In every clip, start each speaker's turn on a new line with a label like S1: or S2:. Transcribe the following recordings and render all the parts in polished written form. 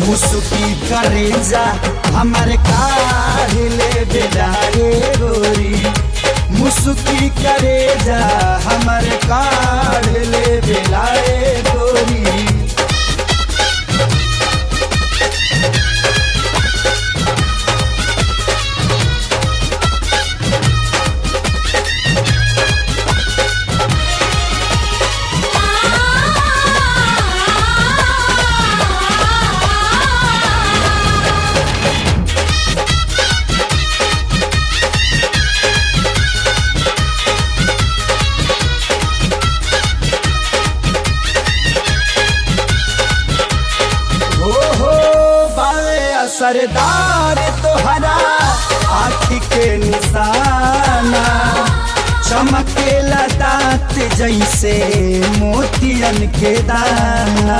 S1: मुसुकी करे जा हमारे काढ़ले बेलाए गोरी, मुसुकी करे जा हमारे काढ़ले बेलाए गोरी। सरदार तोहरा आँखी के निशाना, चमकेला दाँत जैसे मोतियन के दाना।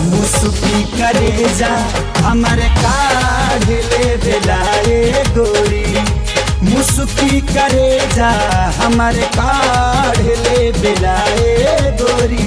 S1: मुसुकी करे जा हमारे काढ़ले बेलाए गोरी, मुसुकी करे जा हमारे काढ़ले बेलाए गोरी।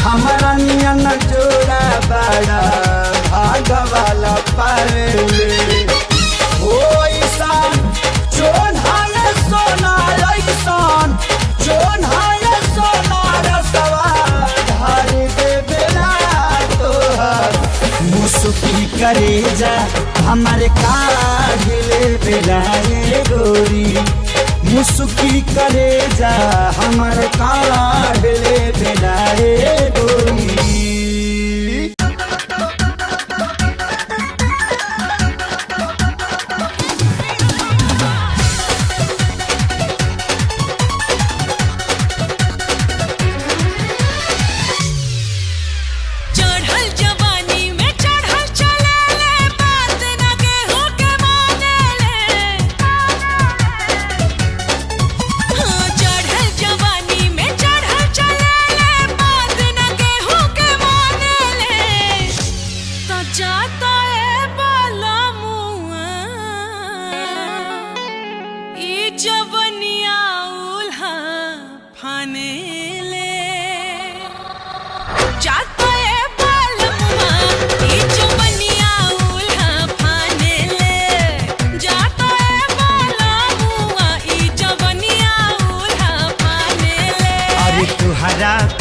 S1: हमारा नियन जोड़ा बड़ा भाग वाला पाले ओ ईसान जोन हाय सोना ईसान जोन हाय सोना रसवा धार दे बेला तोहर। मुसुकी करे जा हमारे काढ़ले बेलाए गोरी, मुसुकी करे जा हमारे काढ़ले बेलाए गोरी।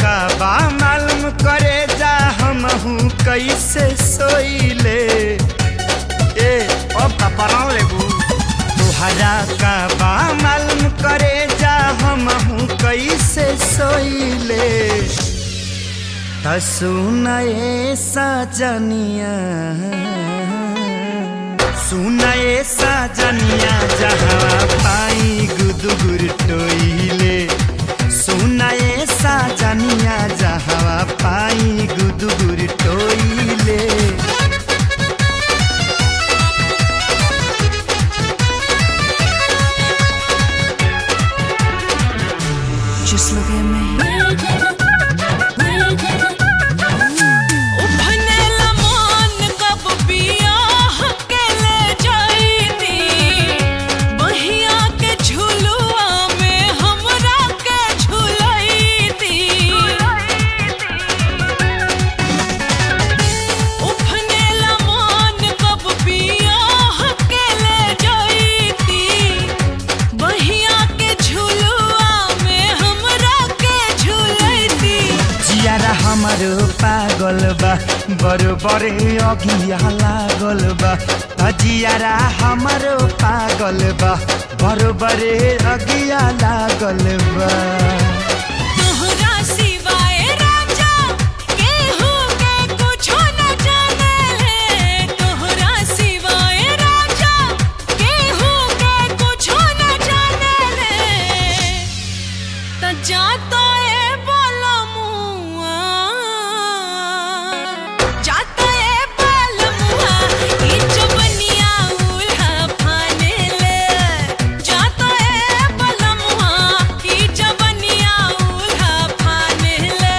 S2: का बा मालूम करे जा हमहू कैसे सोइले ए ओ पपराव लेबू। तुहरा का बा मालूम करे जा हमहू कैसे सोइले। त सुनाए साजनिया सुनाए साजनिया जहाँ पाई गुदगुर टोइले, सुनाए साजनिया जहाँ पाई गुदगुर टोइले।
S3: Just look at me.
S2: बरोबरे अगिया लागल बा तजियारा हमारो पागल बा बरोबरे अगिया लागल बा
S3: तोहरा सिवाय राजा केहू के कुछो न जाने तोहरा सिवाय राजा केहू के कुछो न जाने त जाता है बालमुआ जाता है बालमुआ ई जवनिया उल्हा फाने ले जाता है बालमुआ ई जवनिया उल्हा फाने ले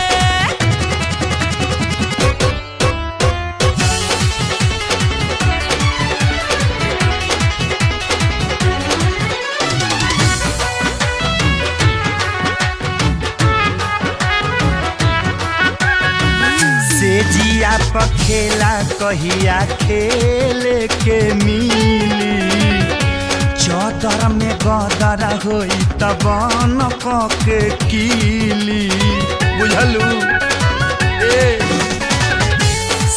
S2: से जिया पखेला कहिया खेल के मिली चौदर में गदर होई तब न के कीली बुझलू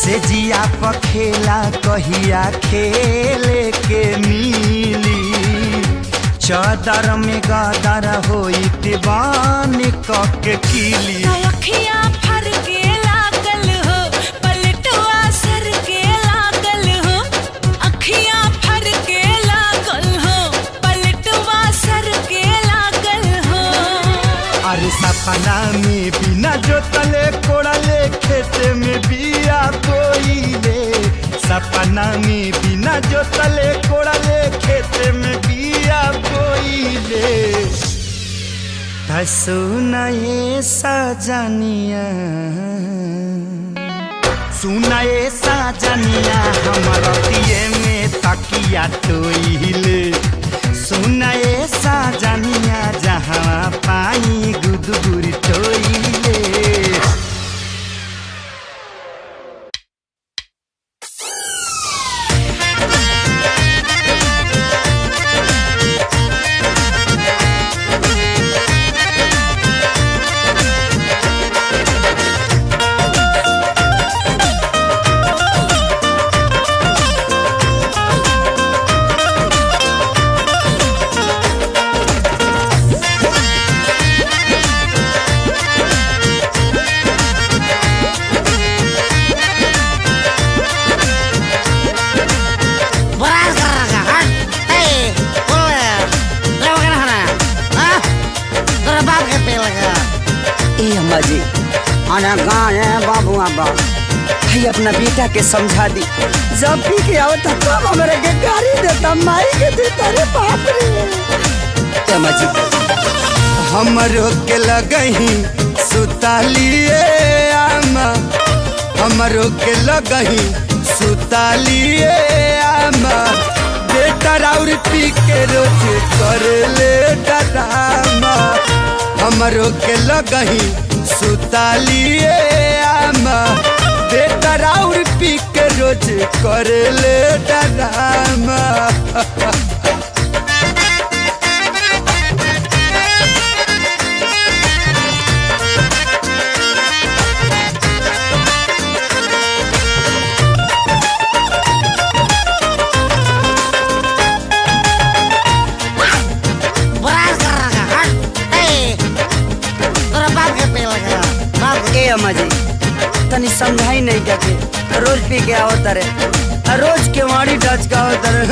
S2: से जिया पखेला कहिया खेल के मिली चौदर में गदर होई तब न के कीली
S3: अखियाँ फर के लागल हो पलटुआ सर के लागल हो अखियाँ फर के लागल हो पलटुआ सर के लागल हो
S2: अरे सपना में बिना जोतले कोड़ले खेत में बिया बोइले सपना में बिना जोतले कोड़ले खेत में बिया बोइले सुनाए सजनिया सुनाए सजनिया हमारा दिए में तकिया टोइले सुनाए सजनिया जहाँ पाई गुदगुर टोइले
S1: अम्मा जी आना गाने बाबू आबा भाई अपना बेटा के समझा दी जब भी के आओ तब हमारे के गाड़ी देता माई के देता रे बाप रे अम्मा जी
S2: हमरो के लगही सुतालिए आमा हमरो के लगही सुतालिए आमा बेटा राउर पी के रोज कर ले डरामा हमरो के लगही सुतालिए आमा बेटा राउर पी के रोज कर ले डरामा
S1: अम्मा जी तनी समझाई नहीं क्या के रोज पी के आओ तारे रोज के वाड़ी डच का आओ तारे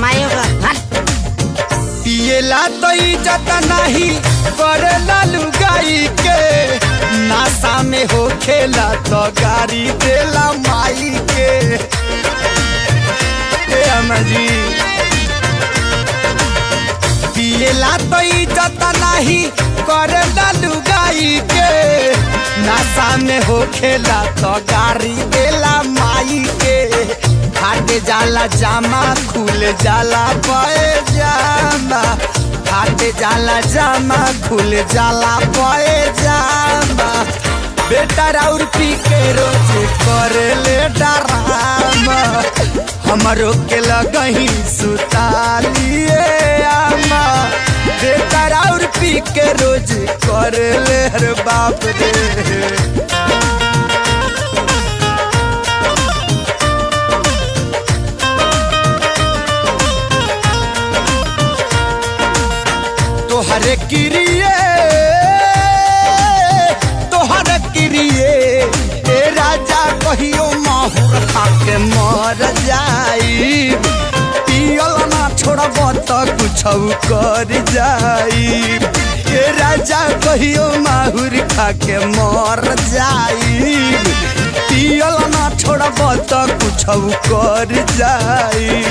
S1: मायो का
S2: पिएला तो इज्जत नहीं करेला लुगाई के नासा में हो खेला तो गाड़ी देला माई के अम्मा जी पिएला तो इज्जत नहीं करेला लुगाई के नासा में हो खेला तो गाड़ी देला माई के फाटे जाला जामा खुल जाला पाए जामा फाटे जाला जामा खुल जाला पाए जामा बेटा राउर पी के रोज कर ले डरामा हमरो के लगही सुतालिए आमा बेटा राउर पी के रोज कर ले हर बाप रे तोहरे किरिए तोहरे किरिए ए राजा कहियो माहुर खा के मर जाई पियल ना छोड़ब तो कुछ कर जाई ए राजा कहियो माहुर खा के मर जाई पियल ना छोड़ब तो कुछ कर जाई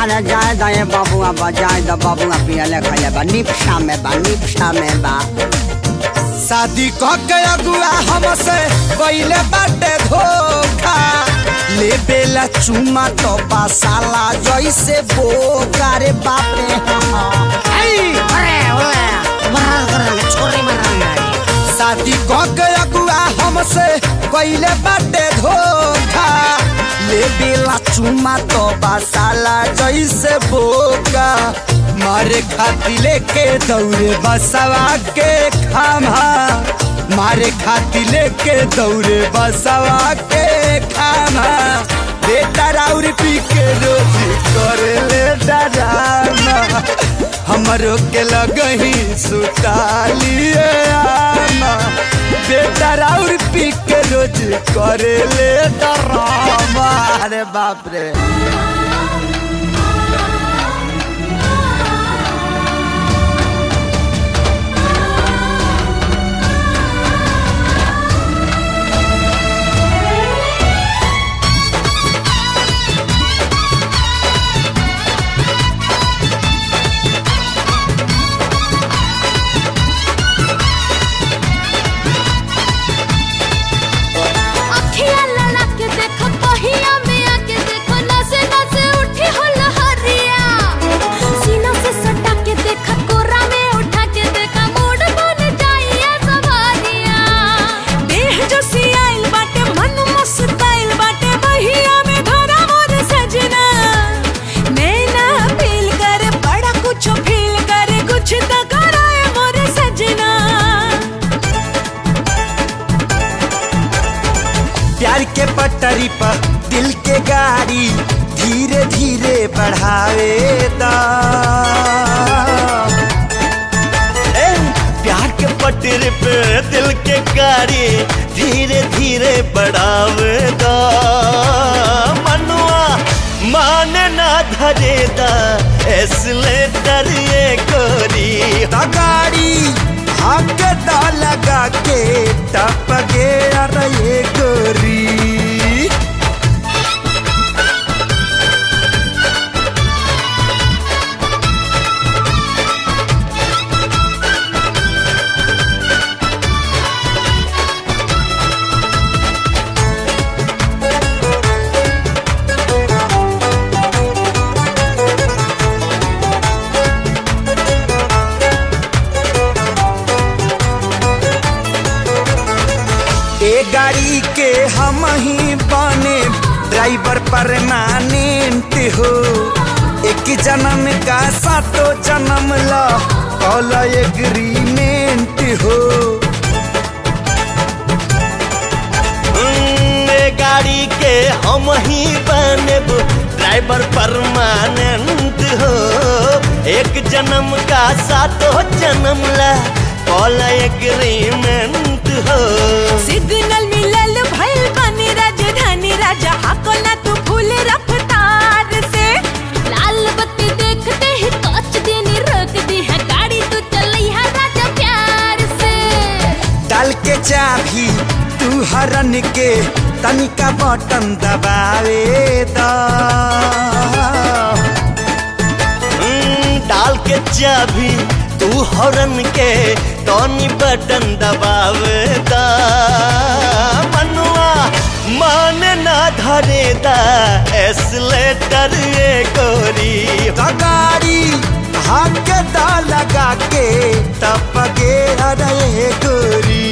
S1: अरे जाए दाए बाबुआ बा जाए द बाबुआ पियले खले बा निपशा में बा
S2: शादी कह के अगुआ हमसे पहले बाटे धोखा ले बेला चुमा तो बासाला जैसे बोका रे बापे शादी कह के अगुआ हमसे पहले बाटे धोखा ले बेला चुमा तो बासाला जैसे बोका मारे खाती लेके दौड़े बसवा के खामा मारे खाती लेके दौड़े बसवा के खामा बेटा राउर पी के रोज कर ले डराना हमरो के लगही सुतालिए आमा बेटा राउर पी के रोज कर ले डरामा अरे बाप रे प्यार के पटरी पर दिल के गाड़ी धीरे धीरे बढ़ावे दा
S4: प्यार के पटरी पे दिल के गाड़ी धीरे धीरे बढ़ावे दा मनुआ माने ना धरे दा एस्लेटर ये गोरी
S2: गाड़ी हक दा लगा के टप गया रे गोरी ए गाड़ी के हम ही बने ड्राइवर परमानेंट हो एक जन्म का सातो जन्म ला कॉल एग्रीमेंट हो
S4: गाड़ी के हम ही बने ड्राइवर परमानेंट हो एक जन्म का सातो जन्म ला कॉल एग्रीमेंट हो
S3: सिग्नल मिलल भइल बनी राजधानी राजा हाको ना तू फूल रफ्तार से लाल बत्ती देखते ही कच देनी रोक दी है गाड़ी तू चलैया राजा प्यार से
S2: डाल के चाबी तू हरन के तनिका बटन दबावे दा
S4: डाल के चाबी तू हॉर्न के टॉनी बटन दबावे दा मनुआ मान ना धरे दा एस्लेटर ये गोरी
S2: गाड़ी हक दा लगा के टप गया रे गोरी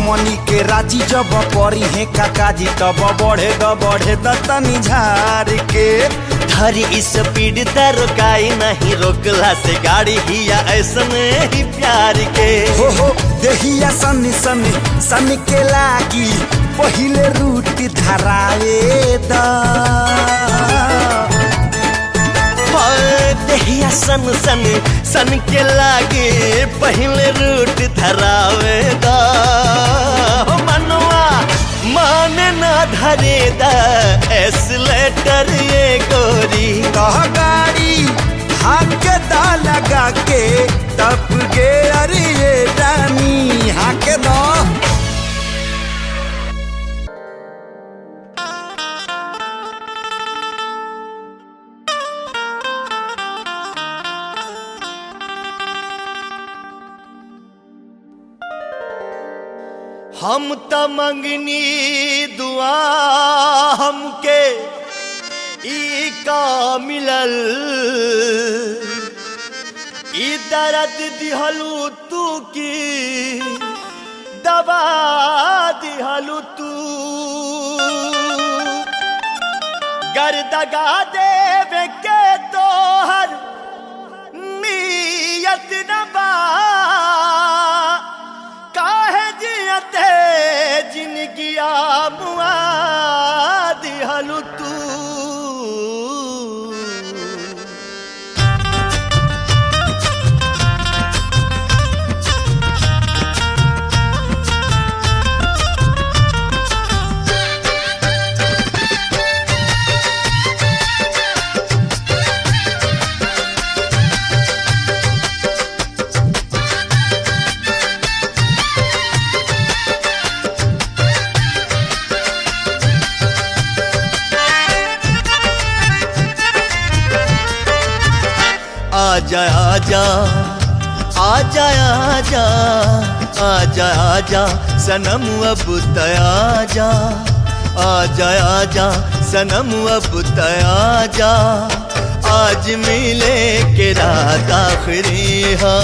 S2: हमनी के राजी जब परी है काकाजी तब बढ़े द तनी झार के।
S4: धरी स्पीड त रोकाई नहीं, रोकला से गाड़ी हिया ऐसने ही प्यार के।
S2: हो देहिया सनी सनी सन के लागी पहिले रूट धरावे द।
S4: देहिया सन सन सन के लागे पहले रूट धरावे दा। मनवा माने ना धरे दा एक्सीलेटर ये गोरी।
S2: कह गाड़ी हाके दा लगा के तब गे अरे ये रानी हाके दो।
S4: हम त मंगनी दुआ हमके ई का मिलल। ई दर्द दिहलू तू की दवा दिहलू तू। गर्दगा देवे के तोहर नियत न बा। काहे जियते जिनगिया मुआ दिहलू तू। आजा आजा आजा आजा आजा आजा सनम अब तयाजा। आजा आजा सनम अब तयाजा। आज मिले के रात आखिरी है।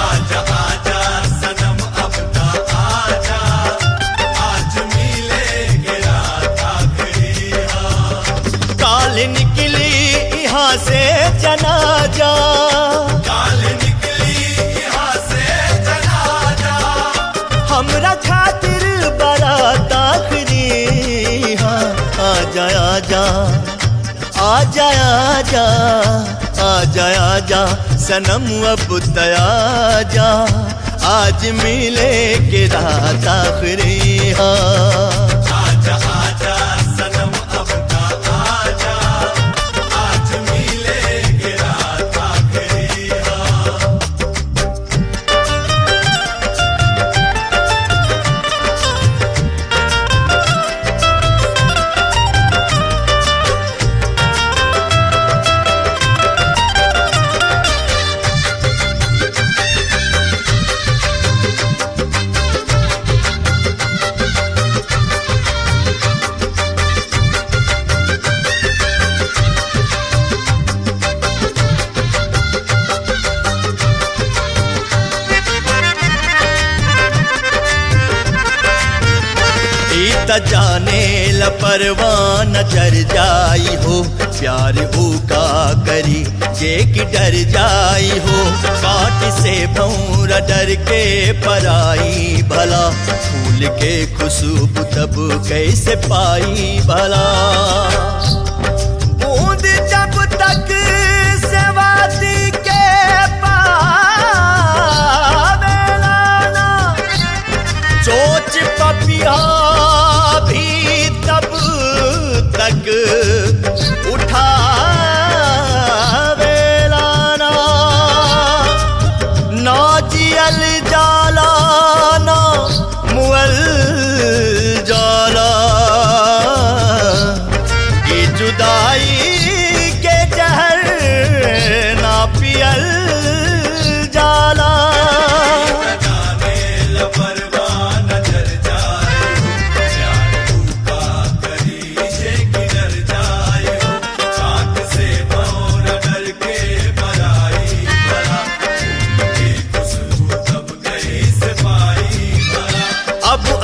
S4: आजा आजा सनम अब तयाजा। आज मिले के रात आखिरी है। काल निकली यहाँ से जनाजा। काल निकली यहाँ से जनाजा। हमरा खातिर बारात आखिरी। हाँ आजा आजा आजा आजा आजा आजा सनम अब तयाजा। आज मिले के रात आखिरी। हाँ आजा आजा सनम अब तयाजा। आज मिले के रात आखिरी। त जाने लपरवान जर जाई हो। प्यार हो का करी जे कि डर जाई हो। काट से भौरा डर के पराई भला। फूल के खुशबू तब कैसे पाई भला। बूंद जब तक सेवाती के पावेला चोच पपिया भी तब तक उठावेला ना जियल जाला ना मुअल जाला। ये जुदाई के जहर ना पियल जाला।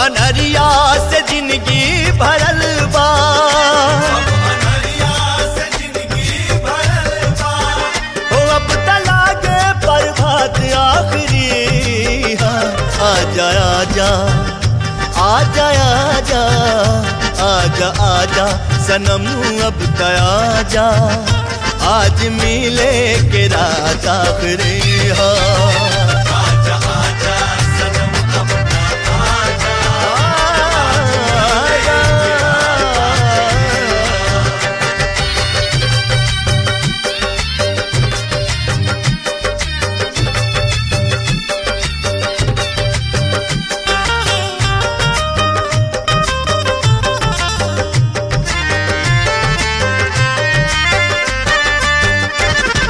S4: अनहरिया से जिंदगी भरल बा, ओ अब तलागे प्रभात आखिरी। हाँ आजा आजा आजा आजा आजा आजा सनम अब तयाजा, आज मिले के रात आखिरी। आजा आजा सनम अब तयाजा,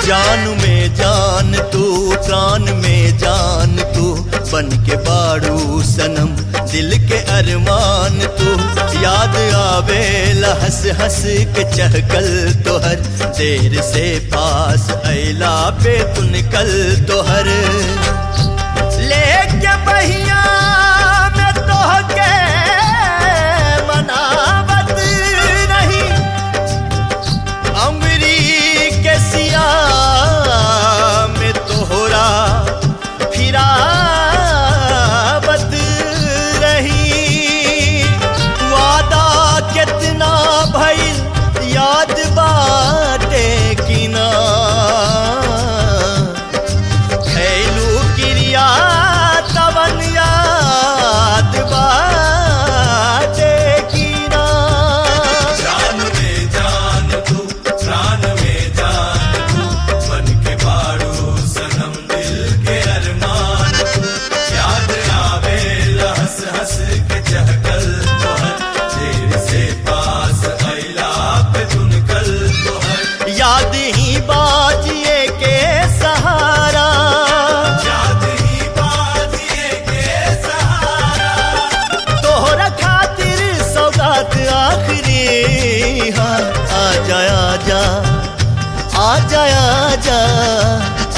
S4: जान में जान तू प्राण में जान तू, बन के बाड़ू सनम दिल के अरमान तू। याद आवेला हंस हंस के चहकल तोहर, देर से पास अइला पे तुनकल तोहर। लेके बहिया में तोहके मनावत नहीं, अमरी के सिया में तोहरा फिरावत रही। वादा कितना भइल याद बाटे कि ना, खैलू क्रिया तवन याद बाटे कि ना। जान में जान तू प्राण में जान तू, बन के बाड़ू सनम दिल के अरमान तू। याद आवे हंस हंस के चहकल तोहर, देर से पास अइला पे तुनकल तोहर। याद ही बाजिए के सहारा, याद ही बाजिए के सहारा, तोहरा खातिर सौगात आखिरी। हाँ आजा आजा आजा आजा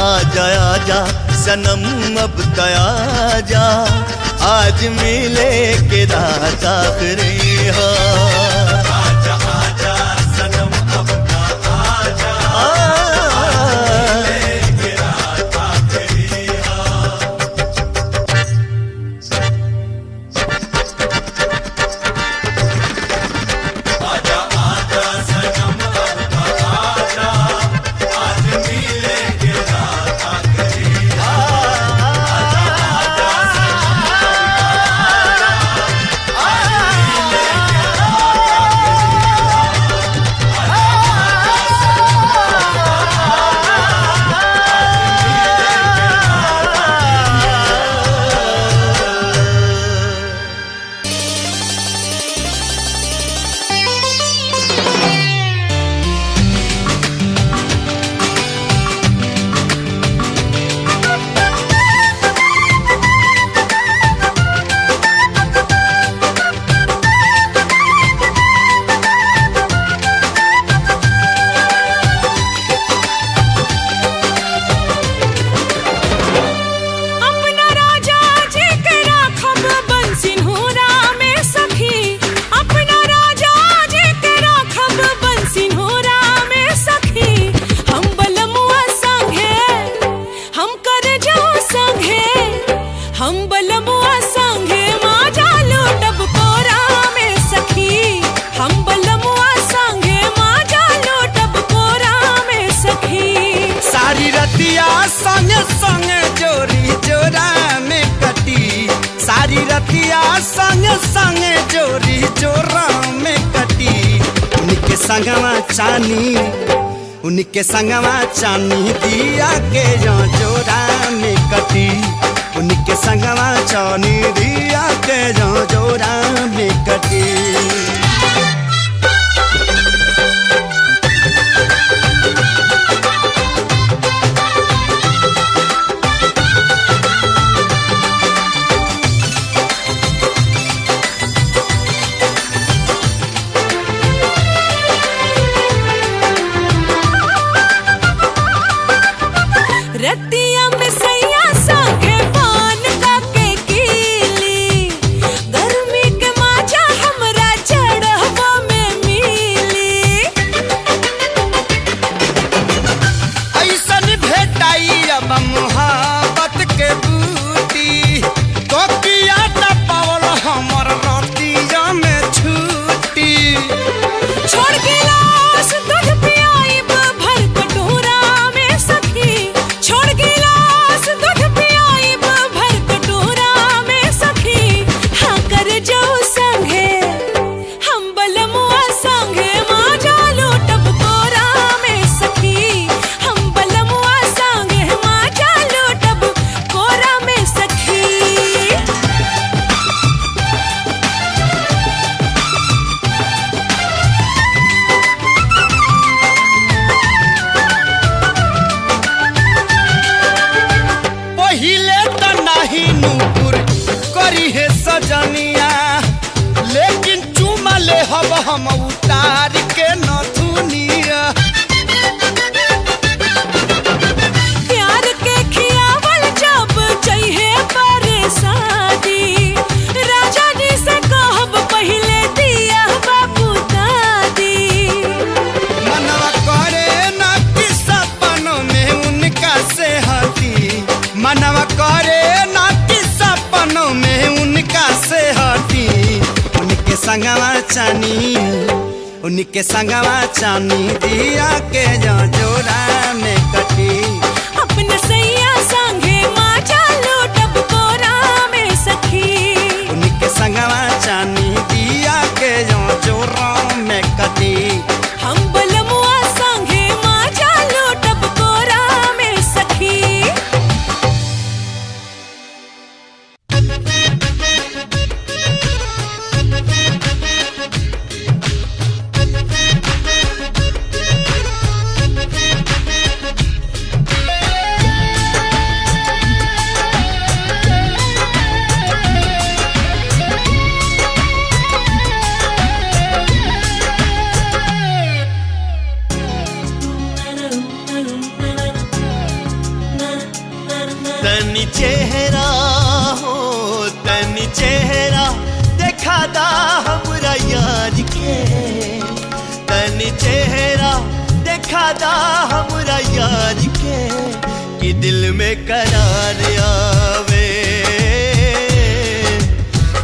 S4: आजा आजा सनम अब तयाजा, आज मिले के रात आखिरी। आजा आजा सनम अब तयाजा, मिले के रात आखिरी। आजा आजा सनम अब तयाजा, आज मिले के रात आखिरी।
S3: अपना राजा जी के राखब बंसिनहुरा में सखी, अपना राजा जी के राखब बंसिनहुरा में सखी। हम बलमुआ संगे हम कर जाओ संगे, हम बलमुआ संगे माजा लूटब कोरा में सखी। हम बलमुआ संगे माजा लूटब कोरा में सखी।
S2: सारी रतिया संग संग जोरी जोरा में कटी, सारी रतिया संग संग जोरी जोरा में कटी। उनके संगवा चानी, उनके संगवा चानी दिया के जो जोरा में कटी। उनके संगवा चानी दिया के जो जोरा में कटी।
S3: रतिया में सैया संगे पान का के कीली,
S2: हम उतार के नथुनिया।
S3: प्यार के खियावल जब चाहिए परेशानी, राजा जी से कहब पहले दिया बाबू दादी।
S2: मनवा करे ना कि सपनों में उनका से हटी, मनवा करे ना कि सपनों में उनका से हटी। उनके संगवा चानी, उनके संगवा चानी दिया के जो जोड़ा में कटी।
S3: अपने सैया संगे माजा लूटब कोरा में सखी।
S2: उनके संगवा चानी दिया के जो जोड़ा में कटी।
S3: हम बलमुआ संगे माजा लूटब कोरा में सखी।
S4: तनी चेहरा हो तनी चेहरा देखा दा हमरा यार के। तनी चेहरा देखा दा हमरा यार के कि दिल में करार आवे,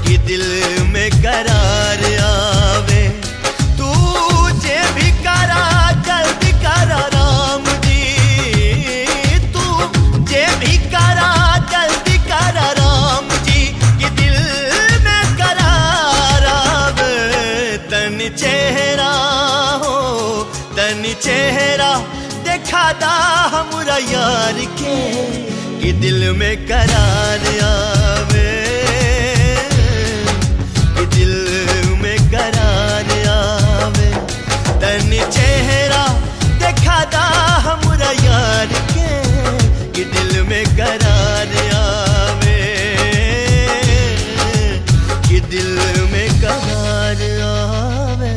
S4: कि दिल में करार आवे। तू जे भी करा जल्दी करा राम जी, तू जे भी करा जल्दी करा राम जी कि दिल में करार आवे। तनी चेहरा हो तनी चेहरा देखा दा हमरा यार के कि दिल में करार आवे, कि दिल में करार आवे। तनी चेहरा देखा दा हमरा यार के कि दिल में करार आवे, कि दिल में करार आवे।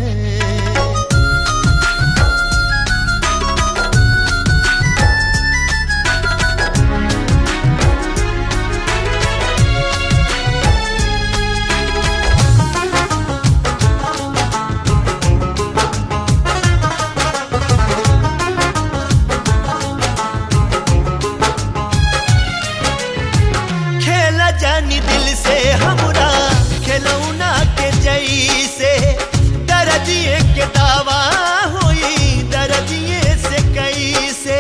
S4: खेला जानी दिल से हमरा खिलौना के जैसे, दर्दिए के दावा होई दर्दिए से कैसे।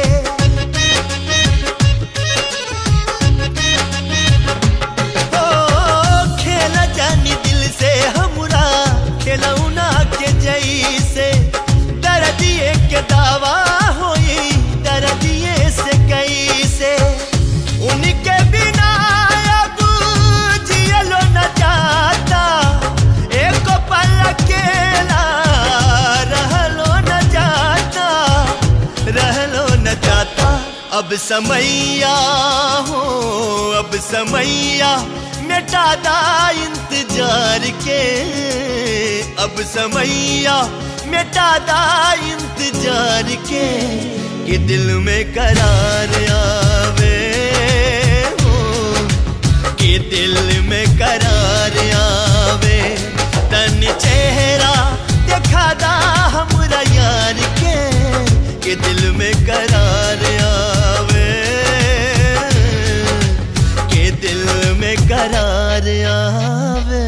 S4: ओ खेला जानी दिल से हमरा खिलौना के जैसे, दर्दिए के दावा होई दर्दिए से कैसे। उनके बिना अब जियलो न जाता, एक पल अकेला रहलो न जाता, रहलो न जाता। अब समैया हो अब समैया मिटा दा इंतजार के। अब समैया मिटा दा इंतजार के कि दिल में करार आवे, हो कि दिल में करार आवे। तनी चेहरा देखा दा हमरा यार के कि दिल में करार आवे, कि दिल में करार आवे।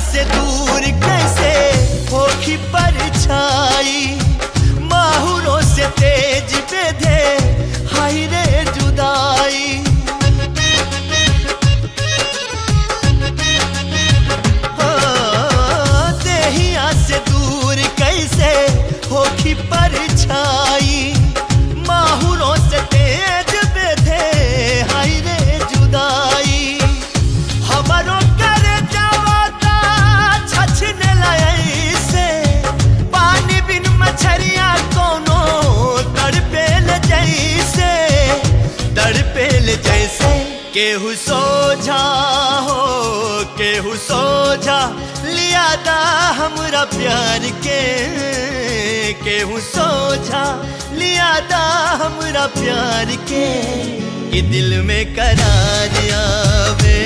S4: से दूर कैसे होखी परछाई, माहुरों से तेज बेधे हाय रे जुदाई। देहिया से दूर कैसे होखी परछाई, सोझा लिया दा हमरा प्यार के, केहू सोझा लिया दा हमरा प्यार के, कि दिल में करार आवे।